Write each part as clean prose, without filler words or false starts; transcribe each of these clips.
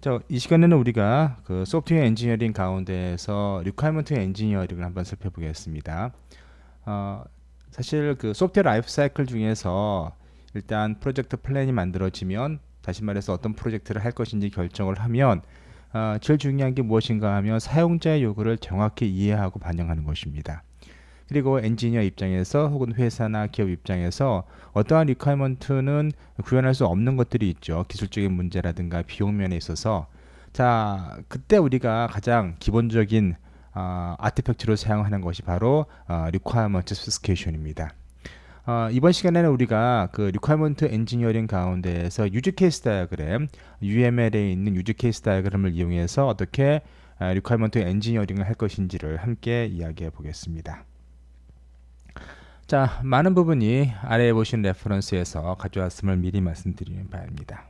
자, 이 시간에는 우리가 그 소프트웨어 엔지니어링 가운데에서 리퀘어먼트 엔지니어링을 한번 살펴보겠습니다. 어, 사실 그 소프트웨어 라이프 사이클 중에서 일단 프로젝트 플랜이 만들어지면, 다시 말해서 어떤 프로젝트를 할 것인지 결정을 하면 제일 중요한 게 무엇인가 하면 사용자의 요구를 정확히 이해하고 반영하는 것입니다. 그리고 엔지니어 입장에서 혹은 회사나 기업 입장에서 어떠한 리퀘어먼트는 구현할 수 없는 것들이 있죠. 기술적인 문제라든가 비용 면에 있어서. 자, 그때 우리가 가장 기본적인 아티팩트로 사용하는 것이 바로 리퀘어먼트 스페시피케이션입니다. 이번 시간에는 우리가 그 리퀘어먼트 엔지니어링 가운데에서 유즈 케이스 다이어그램, UML에 있는 유즈 케이스 다이어그램을 이용해서 어떻게 리퀘어먼트 엔지니어링을 할 것인지를 함께 이야기해 보겠습니다. 자, 많은 부분이 아래에 보신 레퍼런스에서 가져왔음을 미리 말씀드리는 바입니다.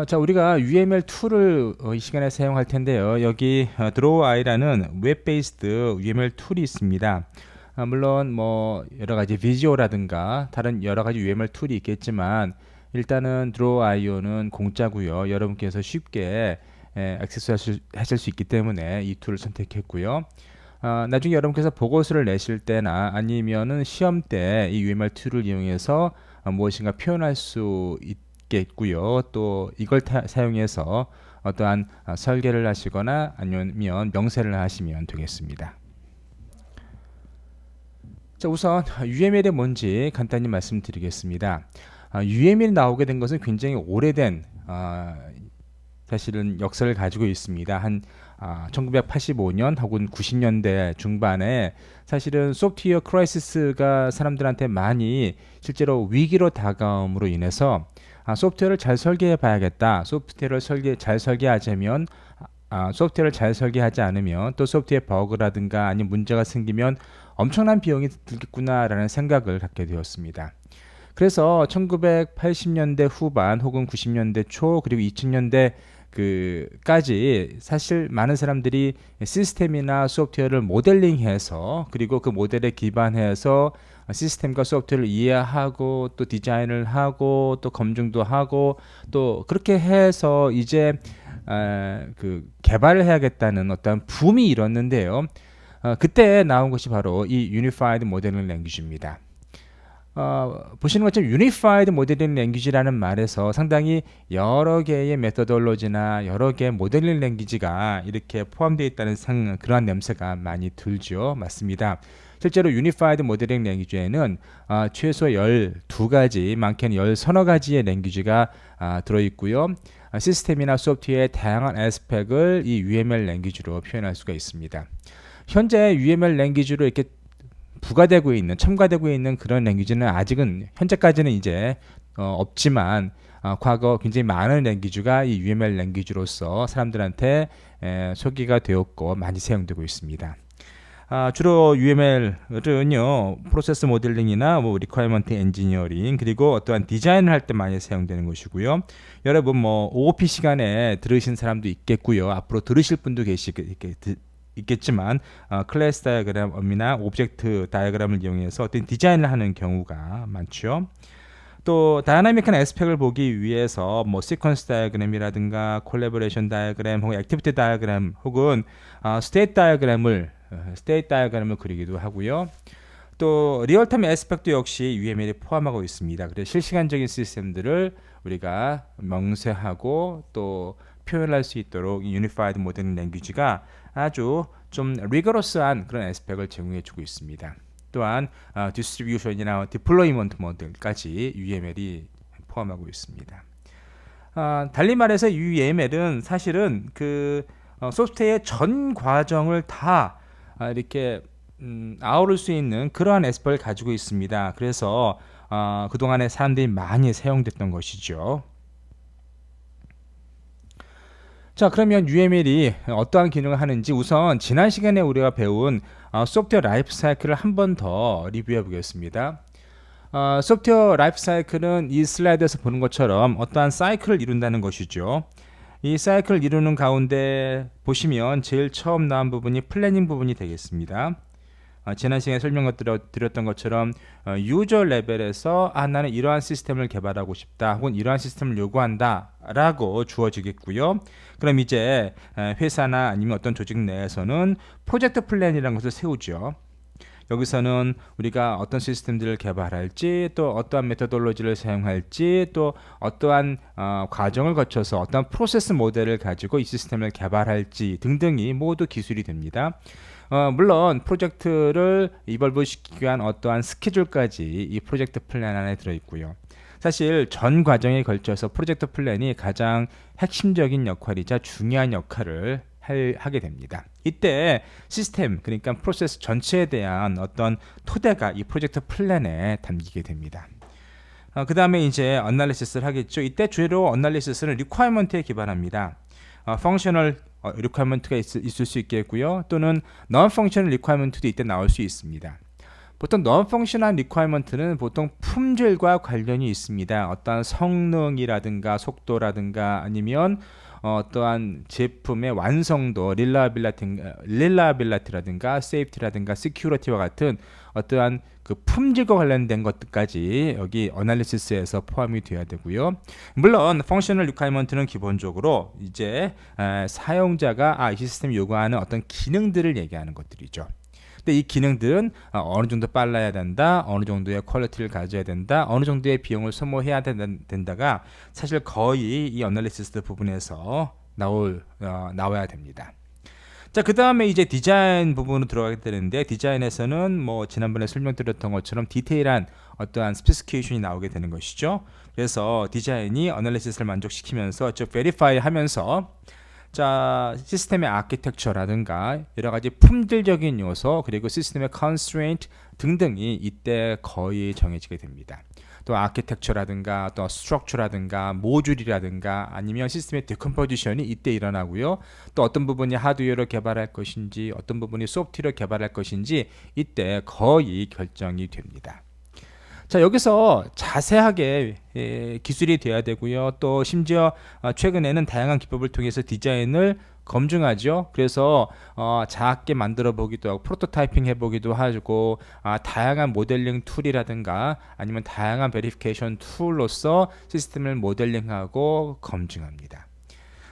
자, 우리가 UML2를 이 시간에 사용할 텐데요. 여기 DrawI라는 웹-베이스드 UML 툴이 있습니다. 물론 뭐 여러가지 비주어라든가 다른 여러가지 UML 툴이 있겠지만, 일단은 DrawIO는 공짜고요. 여러분께서 쉽게 액세스 하실 수 있기 때문에 이 툴을 선택했고요. 나중에 여러분께서 보고서를 내실 때나 아니면은 시험 때 이 UML 툴을 이용해서 무엇인가 표현할 수 있겠고요. 또 이걸 사용해서 어떠한 설계를 하시거나 아니면 명세를 하시면 되겠습니다. 자, 우선 UML이 뭔지 간단히 말씀드리겠습니다. UML이 나오게 된 것은 굉장히 오래된 사실은 역사를 가지고 있습니다. 한 1985년 혹은 90년대 중반에 사실은 소프트웨어 크라이시스가 사람들한테 많이 실제로 위기로 다가옴으로 인해서 소프트웨어를 잘 설계해 봐야겠다. 소프트웨어를 잘 설계하자면 소프트웨어를 잘 설계하지 않으면 또 소프트웨어 버그라든가 아니면 문제가 생기면 엄청난 비용이 들겠구나라는 생각을 갖게 되었습니다. 그래서 1980년대 후반 혹은 90년대 초 그리고 2000년대 까지 사실 많은 사람들이 시스템이나 소프트웨어를 모델링해서, 그리고 그 모델에 기반해서 시스템과 소프트웨어를 이해하고 또 디자인을 하고 또 검증도 하고 또 그렇게 해서 이제 개발을 해야겠다는 어떤 붐이 일었는데요. 그때 나온 것이 바로 이 유니파이드 모델링 랭귀지입니다. 보시는 것처럼 유니파이드 모델링 랭귀지라는 말에서 상당히 여러 개의 메서돌로지나 여러 개의 모델링 랭귀지가 이렇게 포함되어 있다는 그러한 냄새가 많이 들죠. 맞습니다. 실제로 유니파이드 모델링 랭귀지에는 최소 12가지, 많게는 10서너 가지의 랭귀지가 들어있고요. 시스템이나 소프트웨어의 다양한 에스펙을 이 UML 랭귀지로 표현할 수가 있습니다. 현재 UML 랭귀지로 이렇게 부가되고 있는, 첨가되고 있는 그런 랭귀지는 아직은 현재까지는 이제 없지만 과거 굉장히 많은 랭귀지가 이 UML 랭귀지로서 사람들한테 소개가 되었고 많이 사용되고 있습니다. 주로 UML은요 프로세스 모델링이나 뭐 리퀘어먼트 엔지니어링 그리고 어떠한 디자인을 할 때 많이 사용되는 것이고요. 여러분 뭐 OOP 시간에 들으신 사람도 있겠고요. 앞으로 들으실 분도 있겠지만 클래스 다이어그램이나 오브젝트 다이어그램을 이용해서 어떤 디자인을 하는 경우가 많죠. 또 다이나믹한 에스펙을 보기 위해서 뭐 시퀀스 다이어그램이라든가 콜라보레이션 다이어그램 혹은 액티비티 다이어그램 혹은 스테이트 다이어그램을 그리기도 하고요. 또 리얼타임 에스펙도 역시 UML이 포함하고 있습니다. 그래서 실시간적인 시스템들을 우리가 명세하고 또 표현할 수 있도록 유니파이드 모델링 랭귀지가 아주 좀 리거러스한 그런 에스펙을 제공해주고 있습니다. 또한 디스트리뷰션이나 디플로이먼트 모델까지 UML이 포함하고 있습니다. 달리 말해서 UML은 사실은 소프트웨어의 전 과정을 다 이렇게 아우를 수 있는 그러한 에스펙을 가지고 있습니다. 그래서 그동안에 사람들이 많이 사용됐던 것이죠. 자, 그러면 UML이 어떠한 기능을 하는지 우선 지난 시간에 우리가 배운 소프트웨어 라이프 사이클을 한 번 더 리뷰해 보겠습니다. 소프트웨어 라이프 사이클은 이 슬라이드에서 보는 것처럼 어떠한 사이클을 이룬다는 것이죠. 이 사이클을 이루는 가운데 보시면 제일 처음 나온 부분이 플래닝 부분이 되겠습니다. 지난 시간에 설명드렸던 것처럼 유저 레벨에서 나는 이러한 시스템을 개발하고 싶다 혹은 이러한 시스템을 요구한다 라고 주어지겠고요. 그럼 이제 회사나 아니면 어떤 조직 내에서는 프로젝트 플랜이라는 것을 세우죠. 여기서는 우리가 어떤 시스템들을 개발할지, 또 어떠한 메토돌로지를 사용할지, 또 어떠한 과정을 거쳐서 어떠한 프로세스 모델을 가지고 이 시스템을 개발할지 등등이 모두 기술이 됩니다. 물론 프로젝트를 이벌브 시키기 위한 어떠한 스케줄까지 이 프로젝트 플랜 안에 들어있고요. 사실 전 과정에 걸쳐서 프로젝트 플랜이 가장 핵심적인 역할이자 중요한 역할을 하게 됩니다. 이때 시스템, 그러니까 프로세스 전체에 대한 어떤 토대가 이 프로젝트 플랜에 담기게 됩니다. 그 다음에 이제 어널리시스를 하겠죠. 이때 주로 어널리시스는 리퀘어먼트에 기반합니다. 펑셔널 리퀘어먼트가 있을 수 있겠고요. 또는 non functional requirement도 이때 나올 수 있습니다. 보통 non functional requirement는 보통 품질과 관련이 있습니다. 어떠한 성능이라든가 속도라든가 아니면 어떠한 제품의 완성도, 릴라빌리티라든가 세이프티라든가 시큐리티와 같은 어떠한 그 품질과 관련된 것까지 여기 어널리시스에서 포함이 되어야 되고요. 물론 펑셔널 리퀘어먼트는 기본적으로 이제 사용자가 이 시스템이 요구하는 어떤 기능들을 얘기하는 것들이죠. 근데 이 기능들은 어느 정도 빨라야 된다, 어느 정도의 퀄리티를 가져야 된다, 어느 정도의 비용을 소모해야 된다가 사실 거의 이 어널리시스 부분에서 나와야 됩니다. 자, 그 다음에 이제 디자인 부분으로 들어가게 되는데, 디자인에서는 뭐 지난번에 설명드렸던 것처럼 디테일한 어떠한 스페시피케이션이 나오게 되는 것이죠. 그래서 디자인이 어널리시스를 만족시키면서 즉 베리파이 하면서 자, 시스템의 아키텍처라든가 여러가지 품질적인 요소, 그리고 시스템의 constraint 등등이 이때 거의 정해지게 됩니다. 또 아키텍처라든가 또 스트럭처라든가 모듈이라든가 아니면 시스템의 디컴포지션이 이때 일어나고요. 또 어떤 부분이 하드웨어를 개발할 것인지 어떤 부분이 소프트웨어를 개발할 것인지 이때 거의 결정이 됩니다. 자, 여기서 자세하게 기술이 돼야 되고요. 또 심지어 최근에는 다양한 기법을 통해서 디자인을 검증하죠. 그래서 작게 만들어 보기도 하고 프로토타이핑 해보기도 하고 다양한 모델링 툴이라든가 아니면 다양한 베리피케이션 툴로서 시스템을 모델링하고 검증합니다.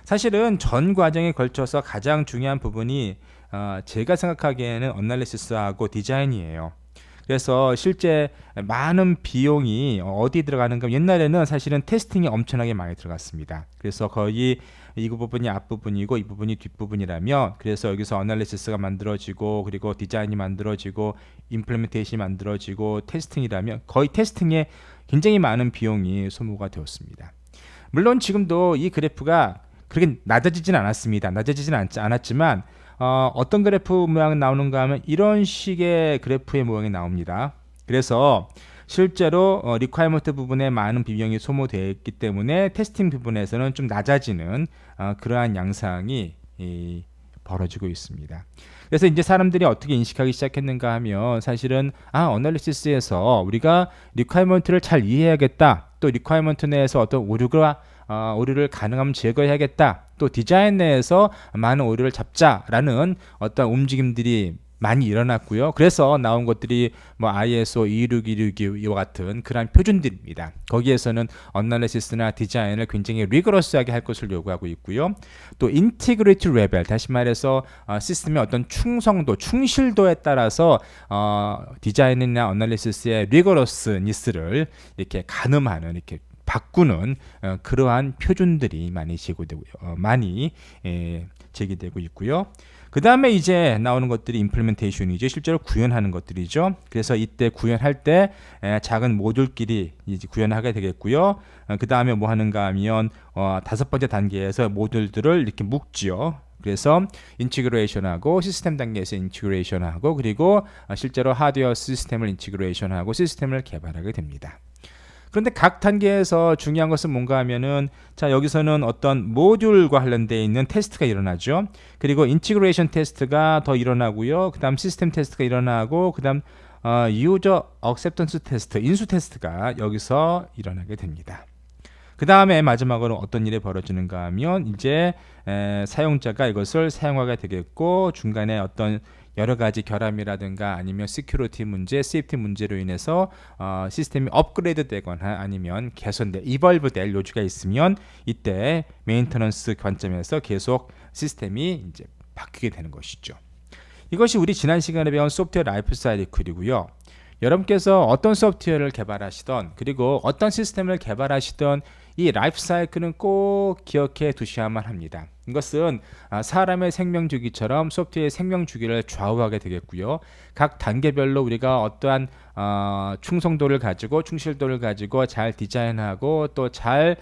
사실은 전 과정에 걸쳐서 가장 중요한 부분이 제가 생각하기에는 어널리시스하고 디자인이에요. 그래서 실제 많은 비용이 어디 들어가는가, 옛날에는 사실은 테스팅이 엄청나게 많이 들어갔습니다. 그래서 거의 이 부분이 앞부분이고 이 부분이 뒷부분이라면, 그래서 여기서 어널리시스가 만들어지고 그리고 디자인이 만들어지고 임플리멘테이션이 만들어지고 테스팅이라면 거의 테스팅에 굉장히 많은 비용이 소모가 되었습니다. 물론 지금도 이 그래프가 그렇게 낮아지진 않았습니다. 않았지만 어떤 그래프 모양이 나오는가 하면 이런 식의 그래프의 모양이 나옵니다. 그래서 실제로 리퀘어먼트 부분에 많은 비용이 소모되어 있기 때문에 테스팅 부분에서는 좀 낮아지는 그러한 양상이 벌어지고 있습니다. 그래서 이제 사람들이 어떻게 인식하기 시작했는가 하면 사실은 어널리시스에서 우리가 리퀘어먼트를 잘 이해해야겠다. 또 리퀘어먼트 내에서 어떤 오류를 가능하면 제거해야겠다. 또 디자인 내에서 많은 오류를 잡자라는 어떤 움직임들이 많이 일어났고요. 그래서 나온 것들이 뭐 ISO 26262와 같은 그런 표준들입니다. 거기에서는 어널리시스나 디자인을 굉장히 리거러스하게 할 것을 요구하고 있고요. 또 인티그리티 레벨, 다시 말해서 시스템의 어떤 충성도, 충실도에 따라서 디자인이나 어널리시스의 리거러스니스를 이렇게 가늠하는, 이렇게 바꾸는 그러한 표준들이 많이 제기되고 있고요. 그 다음에 이제 나오는 것들이 임플리멘테이션이죠. 실제로 구현하는 것들이죠. 그래서 이때 구현할 때 작은 모듈끼리 이제 구현하게 되겠고요. 그 다음에 뭐 하는가 하면 다섯 번째 단계에서 모듈들을 이렇게 묶지요. 그래서 인티그레이션하고 시스템 단계에서 인티그레이션하고 그리고 실제로 하드웨어 시스템을 인티그레이션하고 시스템을 개발하게 됩니다. 그런데 각 단계에서 중요한 것은 뭔가 하면은 자, 여기서는 어떤 모듈과 관련되어 있는 테스트가 일어나죠. 그리고 인티그레이션 테스트가 더 일어나고요. 그 다음 시스템 테스트가 일어나고 그 다음 유저 억셉턴스 테스트, 인수 테스트가 여기서 일어나게 됩니다. 그 다음에 마지막으로 어떤 일이 벌어지는가 하면 이제 사용자가 이것을 사용하게 되겠고 중간에 어떤 여러 가지 결함이라든가 아니면 시큐리티 문제, 세이프티 문제로 인해서 시스템이 업그레이드 되거나 아니면 개선돼 이벌브 될 요지가 있으면 이때 메인터넌스 관점에서 계속 시스템이 이제 바뀌게 되는 것이죠. 이것이 우리 지난 시간에 배운 소프트웨어 라이프 사이클이고요. 여러분께서 어떤 소프트웨어를 개발하시던 그리고 어떤 시스템을 개발하시던 이 라이프 사이클은 꼭 기억해 두셔야만 합니다. 이것은 사람의 생명 주기처럼 소프트웨어의 생명 주기를 좌우하게 되겠고요. 각 단계별로 우리가 어떠한 충성도를 가지고 충실도를 가지고 잘 디자인하고 또 잘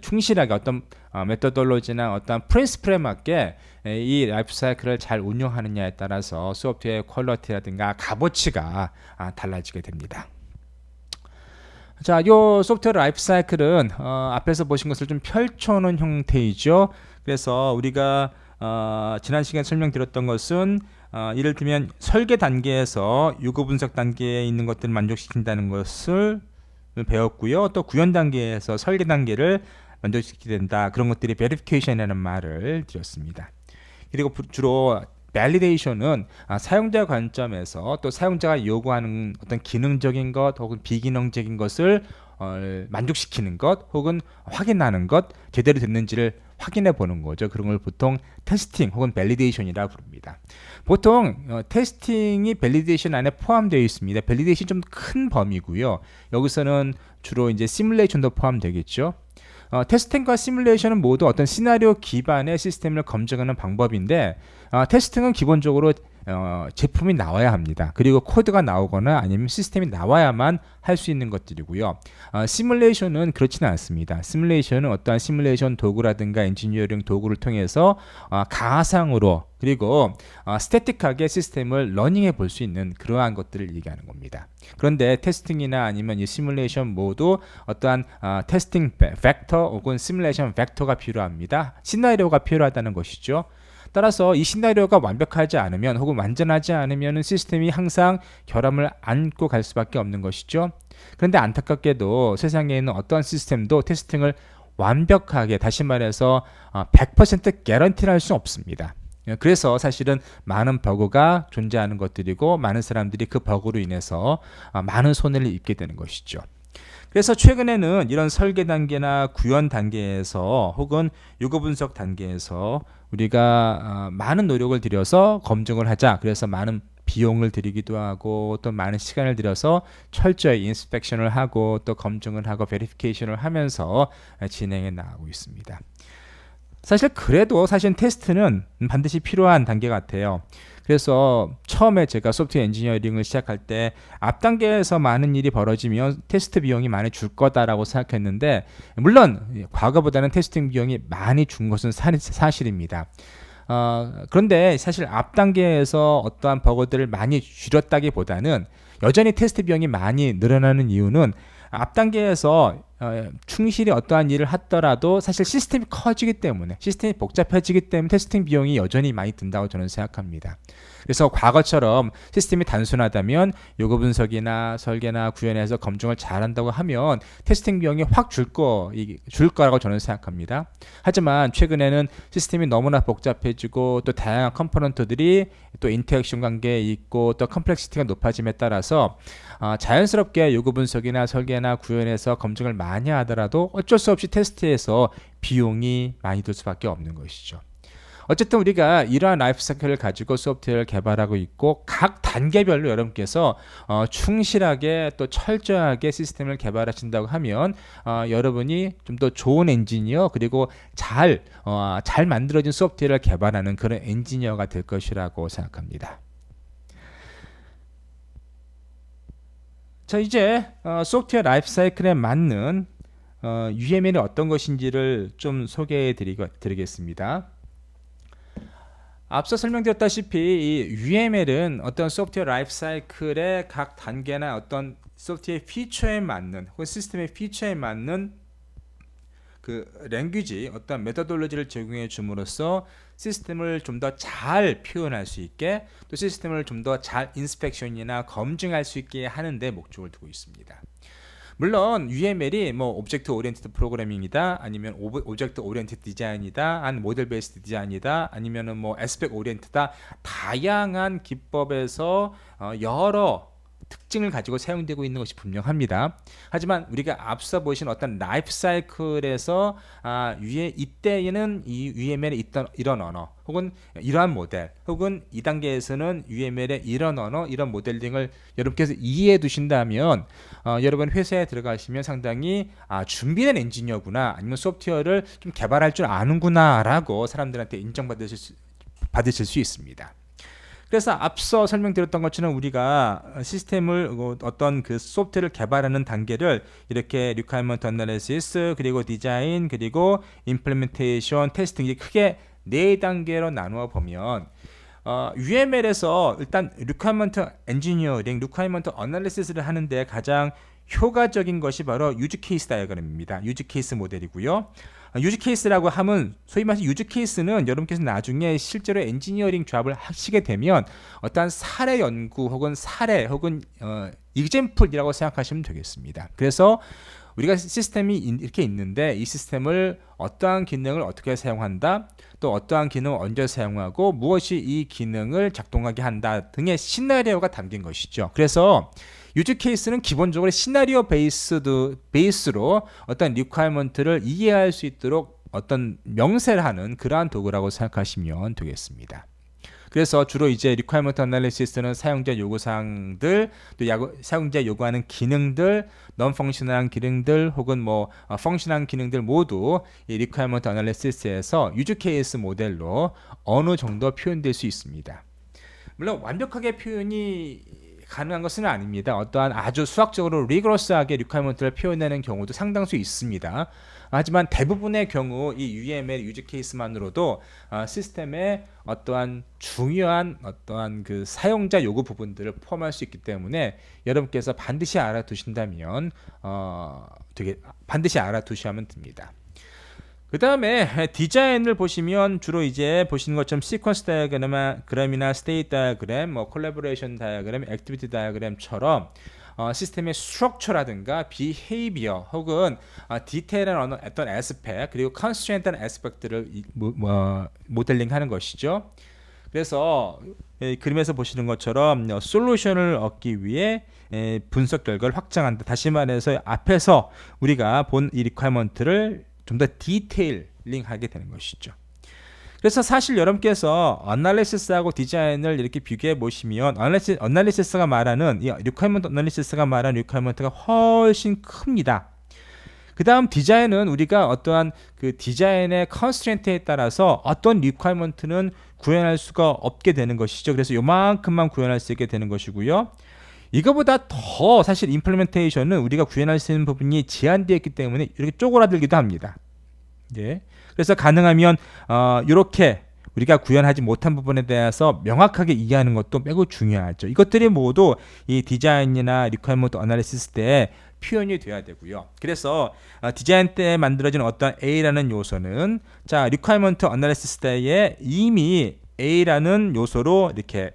충실하게 어떤 메토돌로지나 어떤 프린시플에 맞게 이 라이프 사이클을 잘 운영하느냐에 따라서 소프트웨어의 퀄리티라든가 값어치가 달라지게 됩니다. 자, 요 소프트웨어 라이프 사이클은 앞에서 보신 것을 좀 펼쳐놓은 형태이죠. 그래서 우리가 지난 시간에 설명드렸던 것은 예를 들면 설계 단계에서 요구 분석 단계에 있는 것들을 만족시킨다는 것을 배웠고요. 또 구현 단계에서 설계 단계를 만족시키게 된다. 그런 것들이 베리피케이션이라는 말을 드렸습니다. 그리고 주로 밸리데이션은 사용자 관점에서 또 사용자가 요구하는 어떤 기능적인 것 혹은 비기능적인 것을 만족시키는 것 혹은 확인하는 것 제대로 됐는지를 확인해 보는 거죠. 그런 걸 보통 테스팅 혹은 밸리데이션이라고 부릅니다. 보통 테스팅이 밸리데이션 안에 포함되어 있습니다. 밸리데이션 좀 큰 범위고요. 여기서는 주로 이제 시뮬레이션도 포함되겠죠. 테스팅과 시뮬레이션은 모두 어떤 시나리오 기반의 시스템을 검증하는 방법인데 테스팅은 기본적으로 제품이 나와야 합니다. 그리고 코드가 나오거나 아니면 시스템이 나와야만 할 수 있는 것들이고요. 시뮬레이션은 그렇지는 않습니다. 시뮬레이션은 어떠한 시뮬레이션 도구라든가 엔지니어링 도구를 통해서 가상으로 그리고 스태틱하게 시스템을 러닝해 볼 수 있는 그러한 것들을 얘기하는 겁니다. 그런데 테스팅이나 아니면 이 시뮬레이션 모두 어떠한 테스팅 벡터 혹은 시뮬레이션 벡터가 필요합니다. 시나리오가 필요하다는 것이죠. 따라서 이 시나리오가 완벽하지 않으면 혹은 완전하지 않으면 시스템이 항상 결함을 안고 갈 수밖에 없는 것이죠. 그런데 안타깝게도 세상에 있는 어떠한 시스템도 테스팅을 완벽하게 다시 말해서 100% 개런티를 할 수 없습니다. 그래서 사실은 많은 버그가 존재하는 것들이고 많은 사람들이 그 버그로 인해서 많은 손해를 입게 되는 것이죠. 그래서 최근에는 이런 설계 단계나 구현 단계에서 혹은 요구 분석 단계에서 우리가 많은 노력을 들여서 검증을 하자. 그래서 많은 비용을 들이기도 하고 또 많은 시간을 들여서 철저히 인스펙션을 하고 또 검증을 하고 베리피케이션을 하면서 진행해 나가고 있습니다. 사실 그래도 사실 테스트는 반드시 필요한 단계 같아요. 그래서 처음에 제가 소프트웨어 엔지니어링을 시작할 때 앞 단계에서 많은 일이 벌어지면 테스트 비용이 많이 줄 거다라고 생각했는데 물론 과거보다는 테스팅 비용이 많이 준 것은 사실입니다. 그런데 사실 앞 단계에서 어떠한 버그들을 많이 줄였다기보다는 여전히 테스트 비용이 많이 늘어나는 이유는 앞 단계에서 충실히 어떠한 일을 하더라도 사실 시스템이 커지기 때문에 시스템이 복잡해지기 때문에 테스팅 비용이 여전히 많이 든다고 저는 생각합니다. 그래서 과거처럼 시스템이 단순하다면 요구 분석이나 설계나 구현에서 검증을 잘한다고 하면 테스팅 비용이 확 줄 거라고 저는 생각합니다. 하지만 최근에는 시스템이 너무나 복잡해지고 또 다양한 컴포넌트들이 또 인터랙션 관계에 있고 또 컴플렉시티가 높아짐에 따라서 자연스럽게 요구 분석이나 설계나 구현에서 검증을 많이 하더라도 어쩔 수 없이 테스트에서 비용이 많이 들 수밖에 없는 것이죠. 어쨌든 우리가 이러한 라이프 사이클을 가지고 소프트웨어를 개발하고 있고 각 단계별로 여러분께서 충실하게 또 철저하게 시스템을 개발하신다고 하면 여러분이 좀 더 좋은 엔지니어 그리고 잘 만들어진 소프트웨어를 개발하는 그런 엔지니어가 될 것이라고 생각합니다. 자, 이제 소프트웨어 라이프 사이클에 맞는 UML이 어떤 것인지를 좀 소개해 드리겠습니다. 앞서 설명드렸다시피 이 UML은 어떤 소프트웨어 라이프 사이클의 각 단계나 어떤 소프트웨어 피처에 맞는 혹은 시스템의 피처에 맞는 그 랭귀지 어떤 메토돌로지를 제공해 줌으로써 시스템을 좀 더 잘 표현할 수 있게 또 시스템을 좀 더 잘 인스펙션이나 검증할 수 있게 하는 데 목적을 두고 있습니다. 물론 UML이 뭐 오브젝트 오리엔티드 프로그래밍이다, 아니면 오브젝트 오리엔티드 디자인이다, 한 모델 베이스드 디자인이다, 아니면은 뭐 에스펙 오리엔티드다, 다양한 기법에서 여러 특징을 가지고 사용되고 있는 것이 분명합니다. 하지만 우리가 앞서 보신 어떤 라이프 사이클에서 이때에는 이 UML에 있던 이런 언어, 혹은 이러한 모델, 혹은 2단계에서는 UML의 이런 언어, 이런 모델링을 여러분께서 이해해 두신다면 여러분 회사에 들어가시면 상당히 준비된 엔지니어구나, 아니면 소프트웨어를 좀 개발할 줄 아는구나 라고 사람들한테 받으실 수 있습니다. 그래서 앞서 설명드렸던 것처럼 우리가 시스템을 어떤 그 소프트웨어를 개발하는 단계를 이렇게 requirement analysis, 그리고 디자인, 그리고 implementation, 테스팅, 이렇게 크게 4단계로 나누어 보면 UML에서 일단 requirement engineering, requirement analysis를 하는데 가장 효과적인 것이 바로 use case 다이어그램입니다. use case 모델이고요. 유즈 케이스라고 하면 소위 말해서 유즈 케이스는 여러분께서 나중에 실제로 엔지니어링 잡을 하시게 되면 어떠한 사례 연구 혹은 사례 혹은 example이라고 생각하시면 되겠습니다. 그래서 우리가 시스템이 이렇게 있는데 이 시스템을 어떠한 기능을 어떻게 사용한다, 또 어떠한 기능을 언제 사용하고 무엇이 이 기능을 작동하게 한다 등의 시나리오가 담긴 것이죠. 그래서 유즈 케이스는 기본적으로 시나리오 베이스로 어떤 리퀘어먼트를 이해할 수 있도록 어떤 명세를 하는 그러한 도구라고 생각하시면 되겠습니다. 그래서 주로 이제 리퀘어먼트 애널리시스는 사용자 요구사항들, 또 사용자 요구하는 기능들, non 펑셔널한 기능들, 혹은 뭐 펑셔널한 기능들 모두 이 리퀘어먼트 애널리시스에서 유즈 케이스 모델로 어느 정도 표현될 수 있습니다. 물론 완벽하게 표현이 가능한 것은 아닙니다. 어떠한 아주 수학적으로 리그러스하게 리퀘어먼트를 표현하는 경우도 상당수 있습니다. 하지만 대부분의 경우 이 UML 유즈 케이스만으로도 시스템의 어떠한 중요한 어떠한 그 사용자 요구 부분들을 포함할 수 있기 때문에 여러분께서 반드시 알아두신다면 반드시 알아두셔야만 됩니다. 그 다음에 디자인을 보시면 주로 이제 보시는 것처럼 시퀀스 다이어그램이나 스테이트 다이어그램, 뭐 콜라보레이션 다이어그램, 액티비티 다이어그램처럼 시스템의 스트럭처라든가 비헤이비어 혹은 디테일한 어떤 에스펙, 그리고 컨스트레인트한 에스펙트를 모델링하는 것이죠. 그래서 그림에서 보시는 것처럼 솔루션을 얻기 위해 분석 결과를 확장한다. 다시 말해서 앞에서 우리가 본 이 리퀘어먼트를 좀 더 디테일링하게 되는 것이죠. 그래서 사실 여러분께서 어널리시스하고 디자인을 이렇게 비교해 보시면 어널리시스가 말하는 이 리퀘어먼트 어널리시스가 말하는 리퀘어먼트가 훨씬 큽니다. 그 다음 디자인은 우리가 어떠한 그 디자인의 컨스트레인트에 따라서 어떤 리퀘어먼트는 구현할 수가 없게 되는 것이죠. 그래서 요만큼만 구현할 수 있게 되는 것이고요. 이거보다 더 사실 임플리멘테이션은 우리가 구현할 수 있는 부분이 제한되어 있기 때문에 이렇게 쪼그라들기도 합니다. 예. 그래서 가능하면 이렇게 우리가 구현하지 못한 부분에 대해서 명확하게 이해하는 것도 매우 중요하죠. 이것들이 모두 이 디자인이나 리퀘어먼트 어널리시스 때 표현이 돼야 되고요. 그래서 디자인 때 만들어진 어떤 A라는 요소는 자 리퀘어먼트 어널리시스 때에 이미 A라는 요소로 이렇게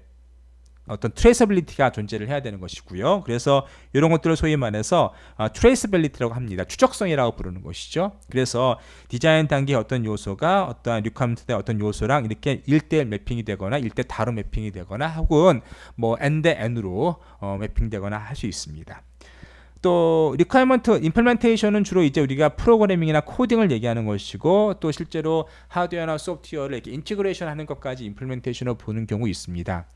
어떤 트레이서빌리티가 존재를 해야 되는 것이고요. 그래서 이런 것들을 소위 말해서 트레이서빌리티라고 합니다. 추적성이라고 부르는 것이죠. 그래서 디자인 단계의 어떤 요소가 어떤 리퀘어먼트의 어떤 요소랑 이렇게 1대1 매핑이 되거나 1대 다로 매핑이 되거나 혹은 뭐 n대 n으로 매핑되거나 할 수 있습니다. 또 리퀘어먼트 임플리멘테이션은 주로 이제 우리가 프로그래밍이나 코딩을 얘기하는 것이고 또 실제로 하드웨어나 소프트웨어를 이렇게 인티그레이션 하는 것까지 임플리멘테이션으로 보는 경우 있습니다.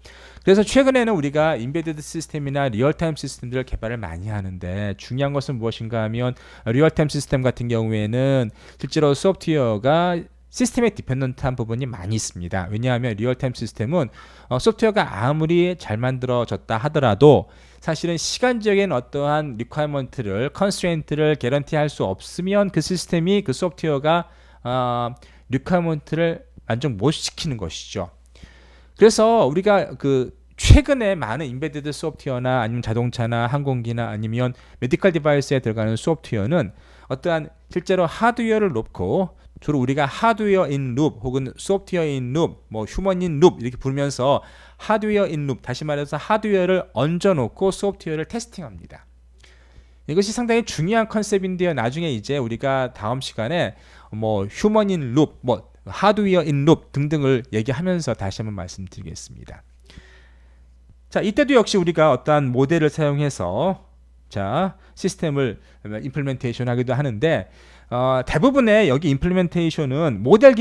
그래서 최근에는 우리가 인베디드 시스템이나 리얼타임 시스템들을 개발을 많이 하는데 중요한 것은 무엇인가 하면 리얼타임 시스템 같은 경우에는 실제로 소프트웨어가 시스템에 디펜던트한 부분이 많이 있습니다. 왜냐하면 리얼타임 시스템은 소프트웨어가 아무리 잘 만들어졌다 하더라도 사실은 시간적인 어떠한 리퀘어먼트를 컨스트레인트를 개런티할 수 없으면 그 시스템이 그 소프트웨어가 리퀘어먼트를 만족 못 시키는 것이죠. 그래서 우리가 그 최근에 많은 인베디드 소프트웨어나 아니면 자동차나 항공기나 아니면 메디컬 디바이스에 들어가는 소프트웨어는 어떠한 실제로 하드웨어를 놓고 주로 우리가 하드웨어 인 룹 혹은 소프트웨어 인 룹, 뭐 휴먼 인 룹 이렇게 부르면서 하드웨어 인 룹, 다시 말해서 하드웨어를 얹어놓고 소프트웨어를 테스팅합니다. 이것이 상당히 중요한 컨셉인데요. 나중에 이제 우리가 다음 시간에 뭐 휴먼 인 룹, 뭐 하드웨어 인 룹 등등을 얘기하면서 다시 한번 말씀드리겠습니다. 자, 이때도 역시 우리가 어떠한 모델을 사용해서 자, 시스템을 임플리멘테이션 하기도 하는데 대부분의 여기 임플리멘테이션은 모델에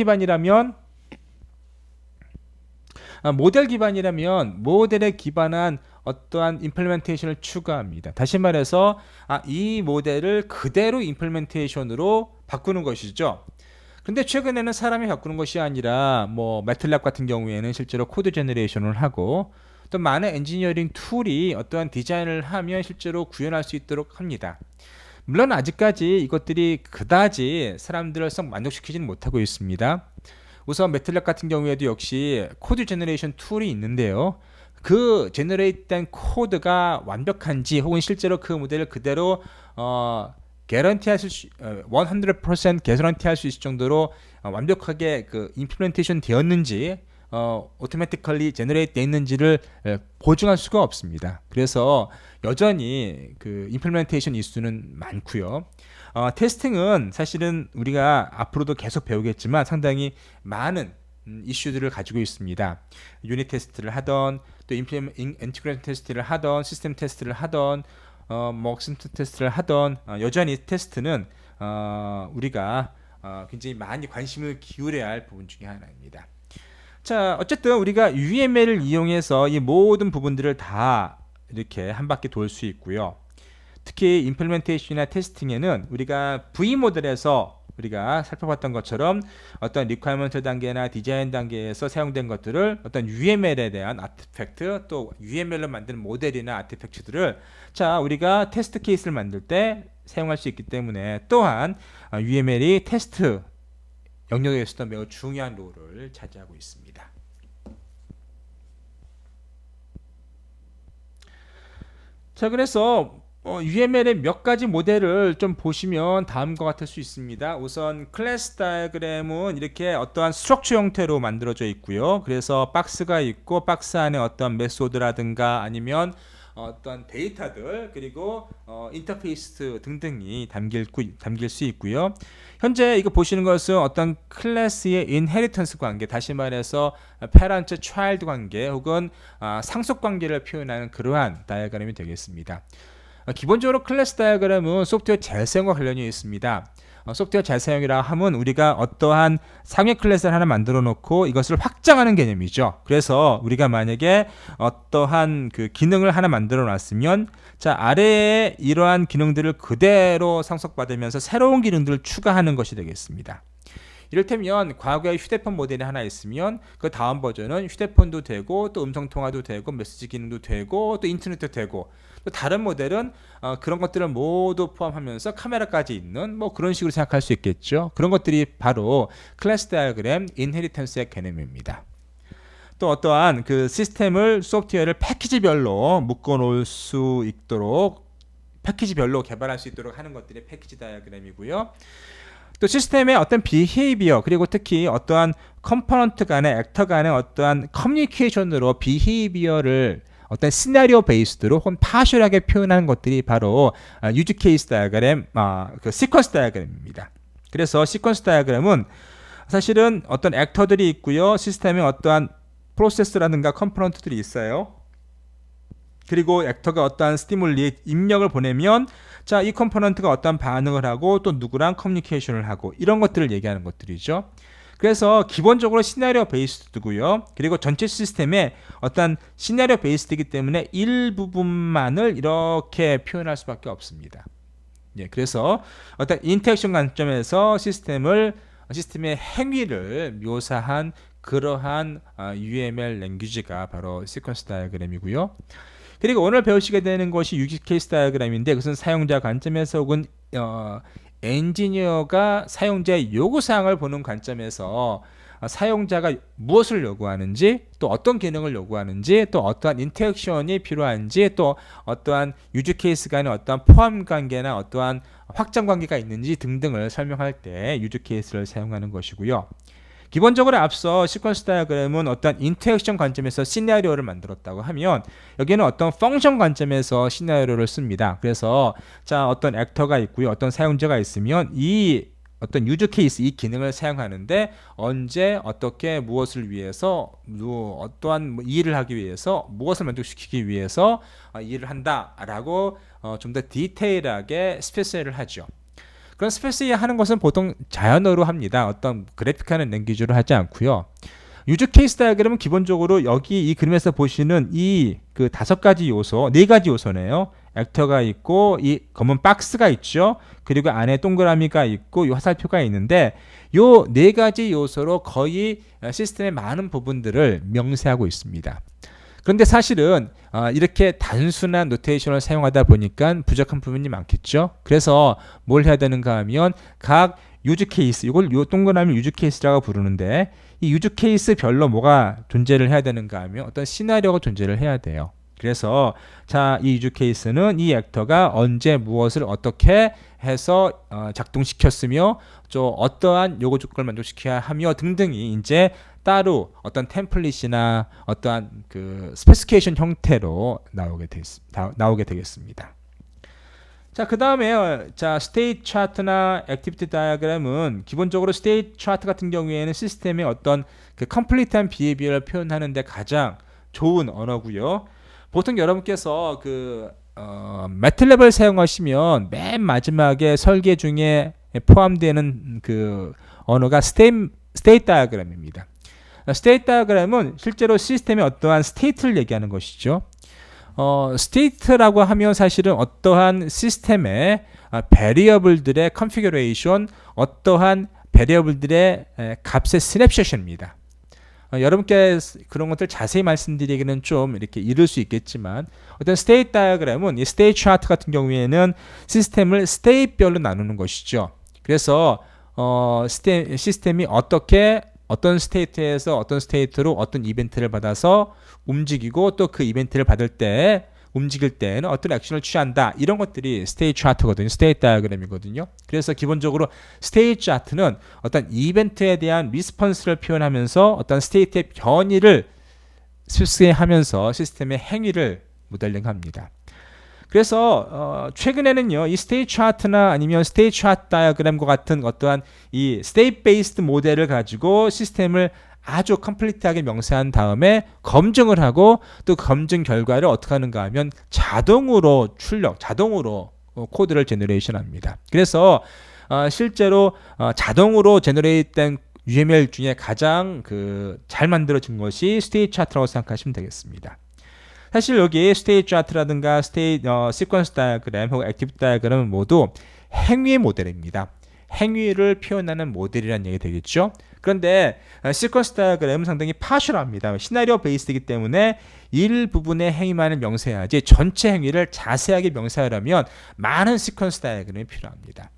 기반한 어떠한 임플리멘테이션을 추가합니다. 다시 말해서 이 모델을 그대로 임플리멘테이션으로 바꾸는 것이죠. 근데 최근에는 사람이 바꾸는 것이 아니라 뭐 매틀랩 같은 경우에는 실제로 코드 제너레이션을 하고 또 많은 엔지니어링 툴이 어떠한 디자인을 하면 실제로 구현할 수 있도록 합니다. 물론 아직까지 이것들이 그다지 사람들을 썩 만족시키지는 못하고 있습니다. 우선 매틀랩 같은 경우에도 역시 코드 제너레이션 툴이 있는데요. 그 제너레이트된 코드가 완벽한지 혹은 실제로 그 모델을 그대로 100% 개런티할 수 있을 정도로 완벽하게 그 임플리멘테이션 되었는지 오토매티컬리 제너레이트 되어 있는지를 보증할 수가 없습니다. 그래서 여전히 그 임플리멘테이션 이슈는 많고요. 테스팅은 사실은 우리가 앞으로도 계속 배우겠지만 상당히 많은 이슈들을 가지고 있습니다. 유닛 테스트를 하던 또 인티그레이션 테스트를 하던 시스템 테스트를 하던 뭐 시스템 테스트를 하던 여전히 테스트는 우리가 굉장히 많이 관심을 기울여야 할 부분 중에 하나입니다. 자, 어쨌든 우리가 UML을 이용해서 이 모든 부분들을 다 이렇게 한 바퀴 돌 수 있고요. 특히 임플리멘테이션이나 테스팅에는 우리가 V 모델에서 우리가 살펴봤던 것처럼 어떤 리퀘어먼트 단계나 디자인 단계에서 사용된 것들을 어떤 UML에 대한 아티팩트 또 UML로 만든 모델이나 아티팩트들을 자 우리가 테스트 케이스를 만들 때 사용할 수 있기 때문에 또한 UML이 테스트 영역에서도 매우 중요한 롤을 차지하고 있습니다. 자, 그래서 UML의 몇 가지 모델을 좀 보시면 다음과 같을 수 있습니다. 우선 클래스 다이어그램은 이렇게 어떠한 스트럭처 형태로 만들어져 있고요. 그래서 박스가 있고 박스 안에 어떤 메소드라든가 아니면 어떤 데이터들 그리고 인터페이스 등등이 담길 수 있고요. 현재 이거 보시는 것은 어떤 클래스의 인헤리턴스 관계, 다시 말해서 페런트 차일드 관계 혹은 상속 관계를 표현하는 그러한 다이어그램이 되겠습니다. 기본적으로 클래스 다이어그램은 소프트웨어 재사용과 관련이 있습니다. 소프트웨어 재사용이라 하면 우리가 어떠한 상위 클래스를 하나 만들어 놓고 이것을 확장하는 개념이죠. 그래서 우리가 만약에 어떠한 그 기능을 하나 만들어 놨으면 자 아래에 이러한 기능들을 그대로 상속받으면서 새로운 기능들을 추가하는 것이 되겠습니다. 이를테면 과거에 휴대폰 모델이 하나 있으면 그 다음 버전은 휴대폰도 되고 또 음성통화도 되고 메시지 기능도 되고 또 인터넷도 되고 또 다른 모델은 그런 것들을 모두 포함하면서 카메라까지 있는 뭐 그런 식으로 생각할 수 있겠죠. 그런 것들이 바로 클래스 다이어그램 인헤리턴스의 개념입니다. 또 어떠한 그 시스템을 소프트웨어를 패키지별로 묶어 놓을 수 있도록 패키지별로 개발할 수 있도록 하는 것들이 패키지 다이어그램이고요. 또 시스템의 어떤 비헤이비어 그리고 특히 어떠한 컴포넌트 간의 액터 간의 어떠한 커뮤니케이션으로 비헤이비어를 어떤 시나리오 베이스드로 혹은 파셜하게 표현하는 것들이 바로 유즈 케이스 다이어그램, 그 시퀀스 다이어그램입니다. 그래서 시퀀스 다이어그램은 사실은 어떤 액터들이 있고요, 시스템에 어떠한 프로세스라든가 컴포넌트들이 있어요. 그리고 액터가 어떠한 스티뮬리 입력을 보내면 자, 이 컴포넌트가 어떠한 반응을 하고 또 누구랑 커뮤니케이션을 하고 이런 것들을 얘기하는 것들이죠. 그래서 기본적으로 시나리오 베이스드고요. 그리고 전체 시스템에 어떤 시나리오 베이스드이기 때문에 일부분만을 이렇게 표현할 수밖에 없습니다. 예, 그래서 어떤 인터랙션 관점에서 시스템의 행위를 묘사한 그러한 UML 랭귀지가 바로 시퀀스 다이어그램이고요. 그리고 오늘 배우시게 되는 것이 유즈 케이스 다이어그램인데 그것은 사용자 관점에서 혹은 엔지니어가 사용자의 요구사항을 보는 관점에서 사용자가 무엇을 요구하는지 또 어떤 기능을 요구하는지 또 어떠한 인터랙션이 필요한지 또 어떠한 유즈 케이스 간의 어떠한 포함 관계나 어떠한 확장 관계가 있는지 등등을 설명할 때 유즈 케이스를 사용하는 것이고요. 기본적으로 앞서 시퀀스 다이어그램은 어떤 인터랙션 관점에서 시나리오를 만들었다고 하면 여기는 어떤 펑션 관점에서 시나리오를 씁니다. 그래서 자, 어떤 액터가 있고요. 어떤 사용자가 있으면 이 어떤 유저 케이스 이 기능을 사용하는데 언제 어떻게 무엇을 위해서 어떠한 일을 하기 위해서 무엇을 만족시키기 위해서 일을 한다라고 좀 더 디테일하게 스페시를 하죠. 그런 스페시히 하는 것은 보통 자연어로 합니다. 어떤 그래픽하는 랭귀지로 하지 않고요. 유저 케이스 다이어그램은 기본적으로 여기 이 그림에서 보시는 이 그 5가지 요소, 4가지 요소네요. 액터가 있고 이 검은 박스가 있죠. 그리고 안에 동그라미가 있고 이 화살표가 있는데 요 4가지 요소로 거의 시스템의 많은 부분들을 명세하고 있습니다. 그런데 사실은 이렇게 단순한 노테이션을 사용하다 보니까 부족한 부분이 많겠죠. 그래서 뭘 해야 되는가 하면 각 유즈 케이스, 이걸 요 동그라미 유즈 케이스라고 부르는데 이 유즈 케이스 별로 뭐가 존재를 해야 되는가 하면 어떤 시나리오가 존재를 해야 돼요. 그래서 자, 이 유즈 케이스는 이 액터가 언제 무엇을 어떻게 해서 작동시켰으며 또 어떠한 요구 조건을 만족시켜야 하며 등등이 이제 따로 어떤 템플릿이나 어떠한 그 스페시피케이션 형태로 나오게 되겠습니다. 자, 그 다음에 자, 스테이트 차트나 액티비티 다이어그램은 기본적으로 스테이트 차트 같은 경우에는 시스템의 어떤 그 컴플리트한 비헤비어를 표현하는데 가장 좋은 언어고요. 보통 여러분께서 그 매틀랩을 사용하시면 맨 마지막에 설계 중에 포함되는 그 언어가 스테이트 다이어그램입니다. 스테이트 다이어그램은 실제로 시스템의 어떠한 스테이트를 얘기하는 것이죠. 스테이트라고 하면 사실은 어떠한 시스템의 베리어블들의 컨피규레이션, 어떠한 베리어블들의 값의 스냅샷입니다. 여러분께 그런 것들 자세히 말씀드리기는 좀 이렇게 이를 수 있겠지만 어떤 스테이트 다이어그램은 이 스테이트 차트 같은 경우에는 시스템을 스테이트별로 나누는 것이죠. 그래서 시스템이 어떤 스테이트에서 어떤 스테이트로 어떤 이벤트를 받아서 움직이고 또 그 이벤트를 받을 때 움직일 때는 어떤 액션을 취한다. 이런 것들이 스테이트 차트거든요. 스테이트 다이어그램이거든요. 그래서 기본적으로 스테이트 차트는 어떤 이벤트에 대한 리스폰스를 표현하면서 어떤 스테이트의 변이를 실시하면서 시스템의 행위를 모델링합니다. 그래서 최근에는요, 이 스테이트 차트나 아니면 스테이트 차트 다이어그램과 같은 어떠한 이 스테이트 베이스드 모델을 가지고 시스템을 아주 컴플리트하게 명세한 다음에 검증을 하고 또 검증 결과를 어떻게 하는가 하면 자동으로 코드를 제너레이션 합니다. 그래서 실제로 자동으로 제너레이트된 UML 중에 가장 잘 만들어진 것이 스테이트 차트라고 생각하시면 되겠습니다. 사실 여기 스테이트 차트라든가 시퀀스 다이어그램 혹은 액티비티 다이어그램은 모두 행위 모델입니다. 행위를 표현하는 모델이라는 얘기 되겠죠. 그런데 시퀀스 다이어그램은 상당히 파셜합니다. 시나리오 베이스이기 때문에 일부분의 행위만을 명세하지 전체 행위를 자세하게 명세하려면 많은 시퀀스 다이어그램이 필요합니다.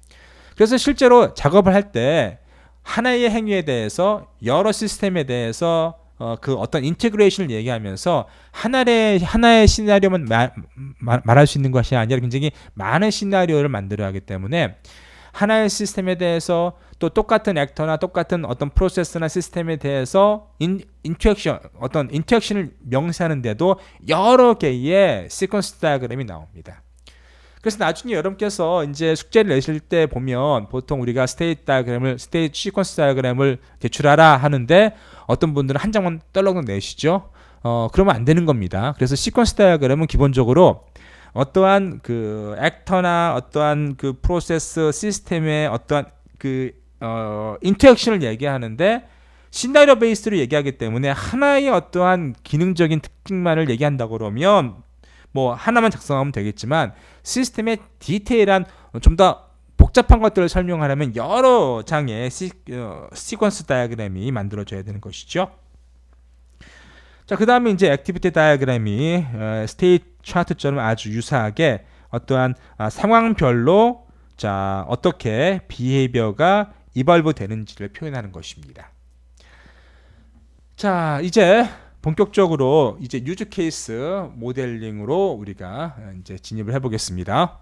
그래서 실제로 작업을 할 때 하나의 행위에 대해서 여러 시스템에 대해서 그 어떤 인테그레이션을 얘기하면서 하나의 시나리오만 말할 수 있는 것이 아니라 굉장히 많은 시나리오를 만들어야 하기 때문에 하나의 시스템에 대해서 또 똑같은 액터나 똑같은 어떤 프로세스나 시스템에 대해서 어떤 인터랙션을 명시하는데도 여러 개의 시퀀스 다이어그램이 나옵니다. 그래서 나중에 여러분께서 이제 숙제를 내실 때 보면 보통 우리가 스테이트 시퀀스 다이어그램을 제출하라 하는데 어떤 분들은 한 장만 떨렁 내시죠. 그러면 안 되는 겁니다. 그래서 시퀀스 다이어그램은 기본적으로 어떠한 그 액터나 어떠한 그 프로세스 시스템의 어떠한 그 인터랙션을 얘기하는데 시나리오 베이스로 얘기하기 때문에 하나의 어떠한 기능적인 특징만을 얘기한다고 그러면 뭐 하나만 작성하면 되겠지만 시스템의 디테일한 좀 더 복잡한 것들을 설명하려면 여러 장의 시퀀스 다이어그램이 만들어져야 되는 것이죠. 자, 그 다음에 이제 액티비티 다이어그램이 스테이트 차트처럼 아주 유사하게 어떠한 상황별로 자 어떻게 비헤이비어가 이발브 되는지를 표현하는 것입니다. 자, 이제 본격적으로 이제 유즈 케이스 모델링으로 우리가 이제 진입을 해보겠습니다.